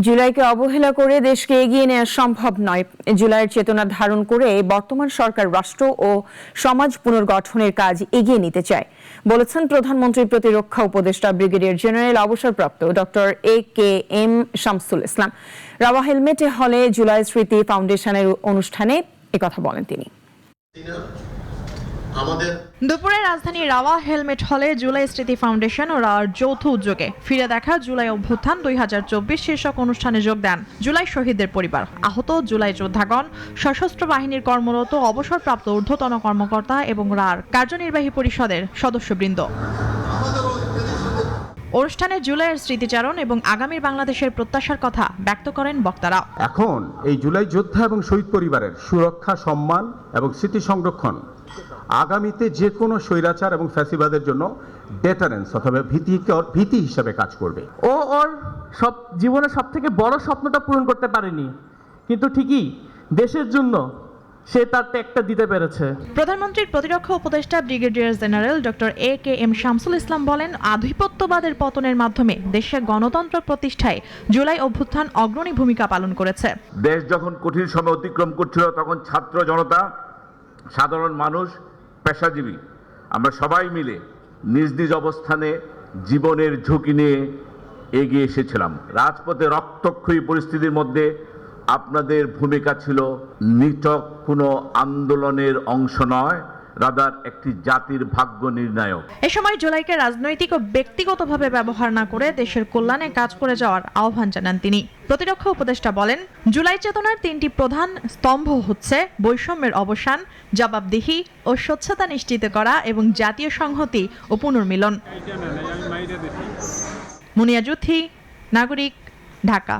জুলাইকে অবহেলা করে দেশকে এগিয়ে নেওয়া সম্ভব নয়। জুলাইয়ের চেতনা ধারণ করে বর্তমান সরকার রাষ্ট্র ও সমাজ পুনর্গঠনের কাজ এগিয়ে নিতে চায় বলেছেন প্রধানমন্ত্রীর প্রতিরক্ষা উপদেষ্টা ব্রিগেডিয়ার জেনারেল অবসরপ্রাপ্ত ডক্টর AKM শামসুল ইসলাম। রাওয়া হেলমেট হলে জুলাই স্মৃতি ফাউন্ডেশনের অনুষ্ঠানে একথা বলেন তিনি। দুপুরে রাজধানী রাওয়া হেলমেট হলে জুলাই স্মৃতি ফাউন্ডেশন ও রাওয়ার যৌথ উদ্যোগে ফিরে দেখা জুলাই অভ্যুত্থান 2024 শীর্ষক অনুষ্ঠানে যোগ দেন জুলাই শহীদদের পরিবার, আহত জুলাই যোদ্ধাগণ, সশস্ত্র বাহিনীর কর্মরত অবসরপ্রাপ্ত ঊর্ধ্বতন কর্মকর্তা এবং রার কার্যনির্বাহী পরিষদের সদস্যবৃন্দ। অনুষ্ঠানে জুলাইয়ের স্মৃতিচারণ এবং আগামীর বাংলাদেশের প্রত্যাশার কথা ব্যক্ত করেন বক্তারা। এখন এই জুলাই যোদ্ধা এবং শহীদ পরিবারের সুরক্ষা, সম্মান এবং স্মৃতি সংরক্ষণ আগামীতে যে কোনো স্বৈরাচার এবং ফ্যাসিবাদের জন্য ডেটারেন্স অথবা ভীতি হিসাবে কাজ করবে। ওর সব জীবনের সবথেকে বড় স্বপ্নটা পূরণ করতে পারেনি, কিন্তু ঠিকই দেশের জন্য সে তার ত্যাগটা দিতে পেরেছে। প্রধানমন্ত্রীর প্রতিরক্ষা উপদেষ্টা brigadier general doctor AKM Shamsul Islam বলেন, আধিপত্যবাদের পতনের মাধ্যমে দেশে গণতন্ত্র প্রতিষ্ঠায় জুলাই অভ্যুত্থান অগ্রণী ভূমিকা পালন করেছে। দেশ যখন কঠিন সময় অতিক্রম করছিল, তখন ছাত্র জনতা, সাধারণ মানুষ, পেশাজীবী আমরা সবাই মিলে নিজ নিজ অবস্থানে জীবনের ঝুঁকি নিয়ে এগিয়ে এসেছিলাম। রাজপথে রক্তক্ষয়ী পরিস্থিতির মধ্যে আপনাদের ভূমিকা ছিল নিছক কোনো আন্দোলনের অংশ নয়, রাদার একটি জাতির ভাগ্য নির্ণায়ক। এ সময় জুলাইকে রাজনৈতিক ও ব্যক্তিগতভাবে ব্যবহার না করে দেশের কল্যাণে কাজ করে যাওয়ার আহ্বান জানান তিনি। প্রতিরক্ষা উপদেষ্টা বলেন, জুলাই চেতনার 3টি প্রধান স্তম্ভ হচ্ছে বৈষম্যের অবসান, জবাবদিহি ও স্বচ্ছতা নিশ্চিত করা এবং জাতীয় সংহতি ও পুনর্মিলন। মুনিয়া জুথি, নাগরিক, ঢাকা।